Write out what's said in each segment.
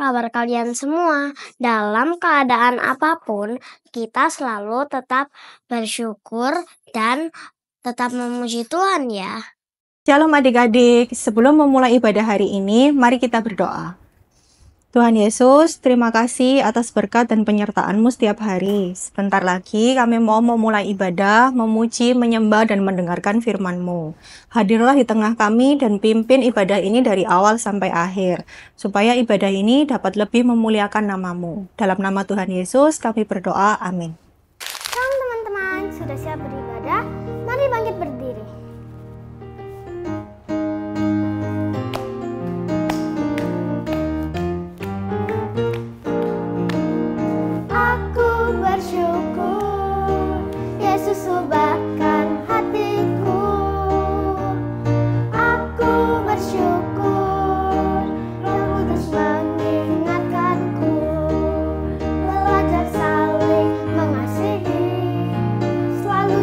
kabar kalian semua? Dalam keadaan apapun, kita selalu tetap bersyukur dan tetap memuji Tuhan ya. Shalom adik-adik, sebelum memulai ibadah hari ini, mari kita berdoa. Tuhan Yesus, terima kasih atas berkat dan penyertaan-Mu setiap hari. Sebentar lagi kami mau memulai ibadah, memuji, menyembah, dan mendengarkan firman-Mu. Hadirlah di tengah kami dan pimpin ibadah ini dari awal sampai akhir, supaya ibadah ini dapat lebih memuliakan nama-Mu. Dalam nama Tuhan Yesus kami berdoa, amin. Shalom teman-teman, sudah siap beribadah? Mari bangkit berdiri. Aku bersyukur, Yesus ubahkan hatiku. Aku bersyukur, Roh Kudus mengingatkanku. Belajar saling mengasihi, selalu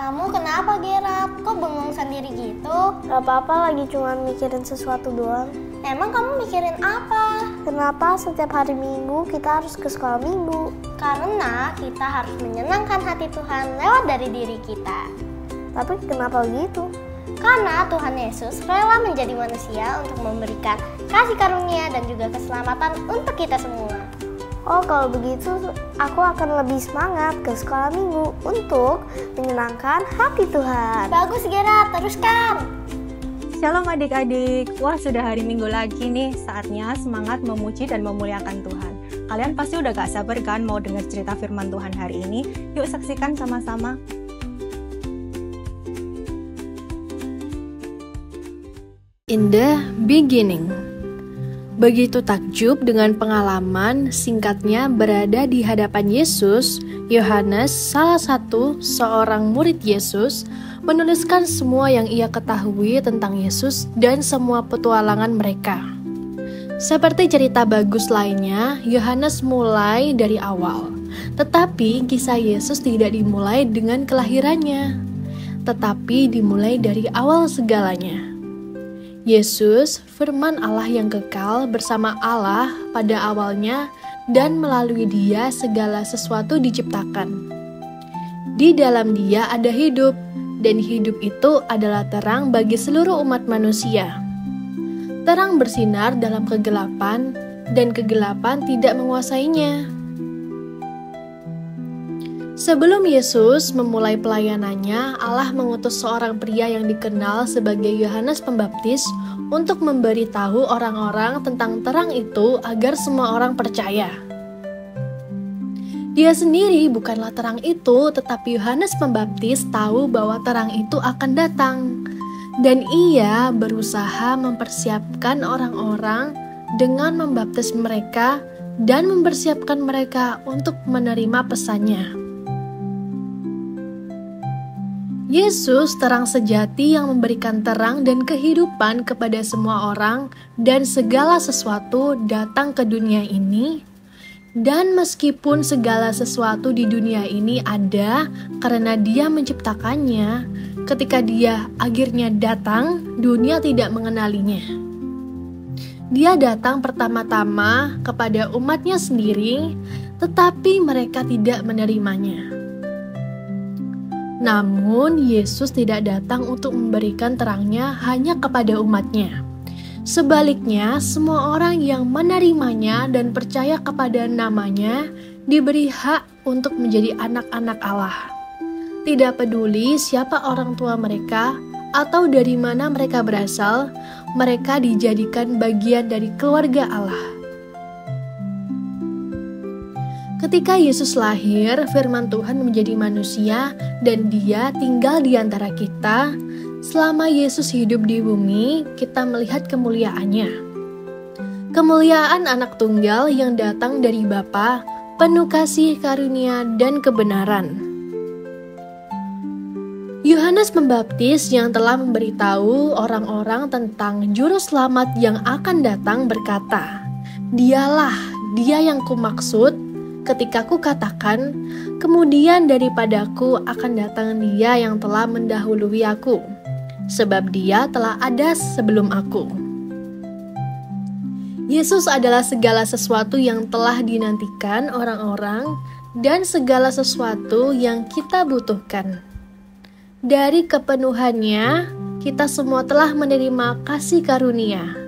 Kamu kenapa, Gerard? Kok bengong sendiri gitu? Gak apa-apa, lagi cuma mikirin sesuatu doang. Emang kamu mikirin apa? Kenapa setiap hari Minggu kita harus ke sekolah Minggu? Karena kita harus menyenangkan hati Tuhan lewat dari diri kita. Tapi kenapa begitu? Karena Tuhan Yesus rela menjadi manusia untuk memberikan kasih karunia dan juga keselamatan untuk kita semua. Oh, kalau begitu aku akan lebih semangat ke sekolah Minggu untuk menyenangkan hati Tuhan. Bagus, Gerard, teruskan. Shalom adik-adik, wah sudah hari Minggu lagi nih, saatnya semangat memuji dan memuliakan Tuhan. Kalian pasti udah gak sabar kan mau dengar cerita firman Tuhan hari ini? Yuk saksikan sama-sama. In the beginning. Begitu takjub dengan pengalaman singkatnya berada di hadapan Yesus, Yohanes, salah satu seorang murid Yesus, menuliskan semua yang ia ketahui tentang Yesus dan semua petualangan mereka. Seperti cerita bagus lainnya, Yohanes mulai dari awal. Tetapi kisah Yesus tidak dimulai dengan kelahirannya, tetapi dimulai dari awal segalanya. Yesus, firman Allah yang kekal bersama Allah pada awalnya, dan melalui Dia segala sesuatu diciptakan. Di dalam Dia ada hidup, dan hidup itu adalah terang bagi seluruh umat manusia. Terang bersinar dalam kegelapan, dan kegelapan tidak menguasainya. Sebelum Yesus memulai pelayanannya, Allah mengutus seorang pria yang dikenal sebagai Yohanes Pembaptis untuk memberitahu orang-orang tentang terang itu agar semua orang percaya. Dia sendiri bukanlah terang itu, tetapi Yohanes Pembaptis tahu bahwa terang itu akan datang. Dan ia berusaha mempersiapkan orang-orang dengan membaptis mereka dan mempersiapkan mereka untuk menerima pesannya. Yesus terang sejati yang memberikan terang dan kehidupan kepada semua orang dan segala sesuatu datang ke dunia ini. Dan meskipun segala sesuatu di dunia ini ada karena Dia menciptakannya, ketika Dia akhirnya datang, dunia tidak mengenalinya. Dia datang pertama-tama kepada umatnya sendiri, tetapi mereka tidak menerimanya. Namun, Yesus tidak datang untuk memberikan terangnya hanya kepada umatnya. Sebaliknya, semua orang yang menerimanya dan percaya kepada namanya diberi hak untuk menjadi anak-anak Allah. Tidak peduli siapa orang tua mereka atau dari mana mereka berasal, mereka dijadikan bagian dari keluarga Allah. Ketika Yesus lahir, firman Tuhan menjadi manusia dan Dia tinggal di antara kita. Selama Yesus hidup di bumi, kita melihat kemuliaannya. Kemuliaan anak tunggal yang datang dari Bapa, penuh kasih, karunia, dan kebenaran. Yohanes Pembaptis yang telah memberitahu orang-orang tentang juru selamat yang akan datang berkata, "Dialah Dia yang kumaksud ketika ku katakan, kemudian daripadaku akan datang Dia yang telah mendahului aku, sebab Dia telah ada sebelum aku." Yesus adalah segala sesuatu yang telah dinantikan orang-orang dan segala sesuatu yang kita butuhkan. Dari kepenuhannya, kita semua telah menerima kasih karunia.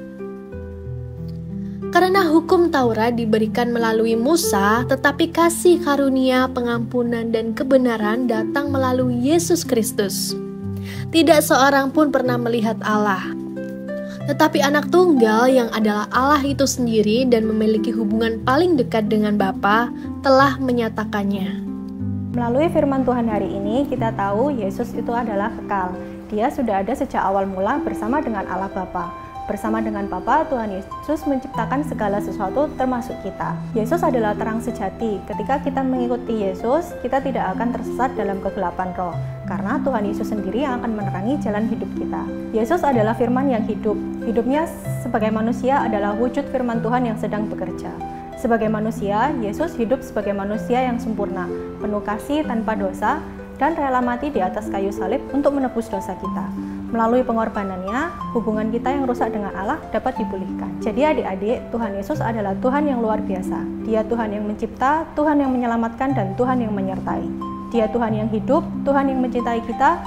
Karena hukum Taurat diberikan melalui Musa, tetapi kasih karunia, pengampunan, dan kebenaran datang melalui Yesus Kristus. Tidak seorang pun pernah melihat Allah, tetapi anak tunggal yang adalah Allah itu sendiri dan memiliki hubungan paling dekat dengan Bapa telah menyatakannya. Melalui firman Tuhan hari ini, kita tahu Yesus itu adalah kekal. Dia sudah ada sejak awal mula bersama dengan Allah Bapa. Bersama dengan Bapa, Tuhan Yesus menciptakan segala sesuatu termasuk kita. Yesus adalah terang sejati. Ketika kita mengikuti Yesus, kita tidak akan tersesat dalam kegelapan roh. Karena Tuhan Yesus sendiri yang akan menerangi jalan hidup kita. Yesus adalah firman yang hidup. Hidupnya sebagai manusia adalah wujud firman Tuhan yang sedang bekerja. Sebagai manusia, Yesus hidup sebagai manusia yang sempurna, penuh kasih tanpa dosa, dan rela mati di atas kayu salib untuk menebus dosa kita. Melalui pengorbanannya, hubungan kita yang rusak dengan Allah dapat dipulihkan. Jadi adik-adik, Tuhan Yesus adalah Tuhan yang luar biasa. Dia Tuhan yang mencipta, Tuhan yang menyelamatkan, dan Tuhan yang menyertai. Dia Tuhan yang hidup, Tuhan yang mencintai kita,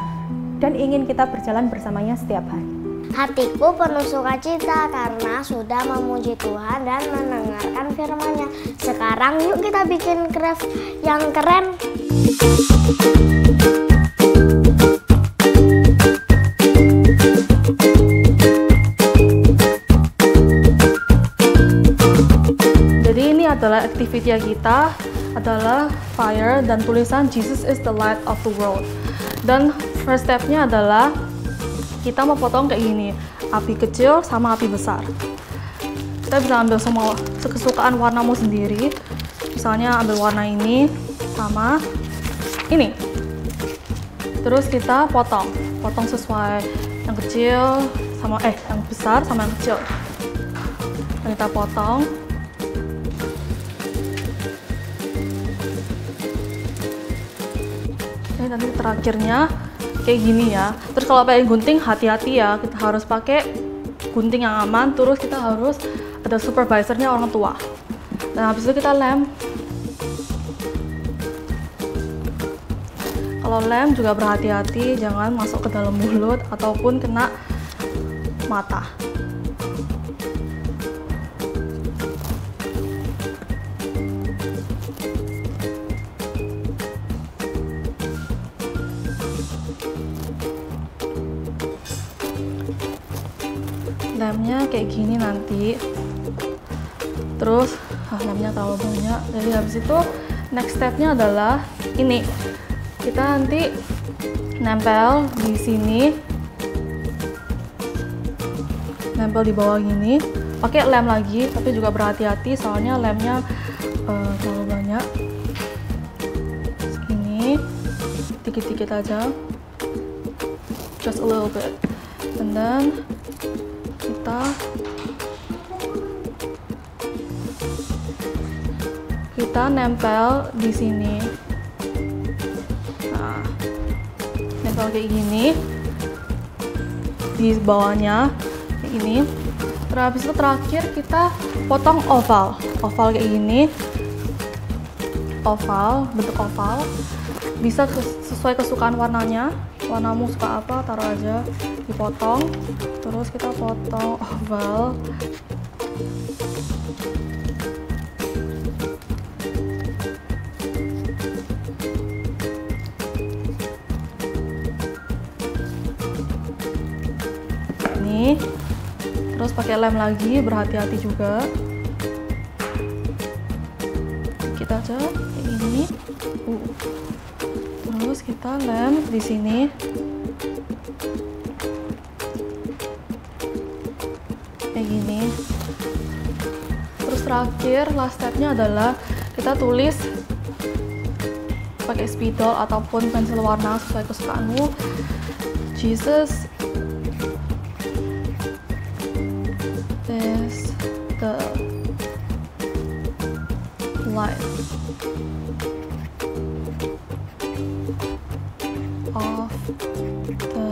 dan ingin kita berjalan bersamanya setiap hari. Hatiku penuh sukacita karena sudah memuji Tuhan dan mendengarkan firman-Nya. Sekarang yuk kita bikin craft yang keren. Jadi ini adalah activity kita, adalah fire dan tulisan Jesus is the light of the world. Dan first step-nya adalah kita mau potong kayak gini, api kecil sama api besar. Kita bisa ambil semua kesukaan warnamu sendiri. Misalnya ambil warna ini sama ini. Terus kita potong sesuai yang kecil sama yang besar sama yang kecil. Dan kita potong. Nanti terakhirnya kayak gini ya. Terus kalau pakai gunting hati-hati ya, kita harus pakai gunting yang aman. Terus kita harus ada supervisornya orang tua. Dan habis itu kita lem. Kalau lem juga berhati-hati, jangan masuk ke dalam mulut ataupun kena mata. Lemnya kayak gini nanti. Terus lemnya terlalu banyak. Jadi habis itu next stepnya adalah ini. Kita nanti nempel di sini, nempel di bawah gini. Pakai lem lagi, tapi juga berhati-hati soalnya lemnya terlalu banyak. Segini, dikit-dikit aja, just a little bit, and then kita nempel di sini. Nah, nempel kayak gini di bawahnya kayak gini. Terus habis itu terakhir kita potong oval kayak gini. Bentuk oval. Bisa sesuai kesukaan warnanya. Warnamu suka apa, taruh aja, dipotong. Terus kita potong oval. Ini. Terus pakai lem lagi, berhati-hati juga. Kita aja kayak gini. Terus kita lem di sini. Kayak gini. Terus terakhir last stepnya adalah kita tulis pakai spidol ataupun pensil warna sesuai kesukaanmu. Jesus is the light of the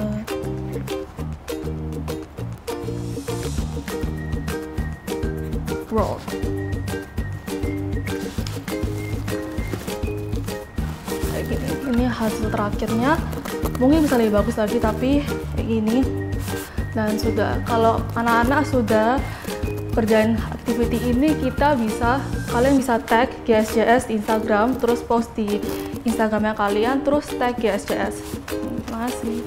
world. Kayak gini. Ini hasil terakhirnya. Mungkin bisa lebih bagus lagi, tapi kayak gini. Dan sudah, kalau anak-anak sudah berjalan activity ini, kalian bisa tag GSJS di Instagram, terus post di Instagramnya kalian, terus tag GSJS. Terima kasih.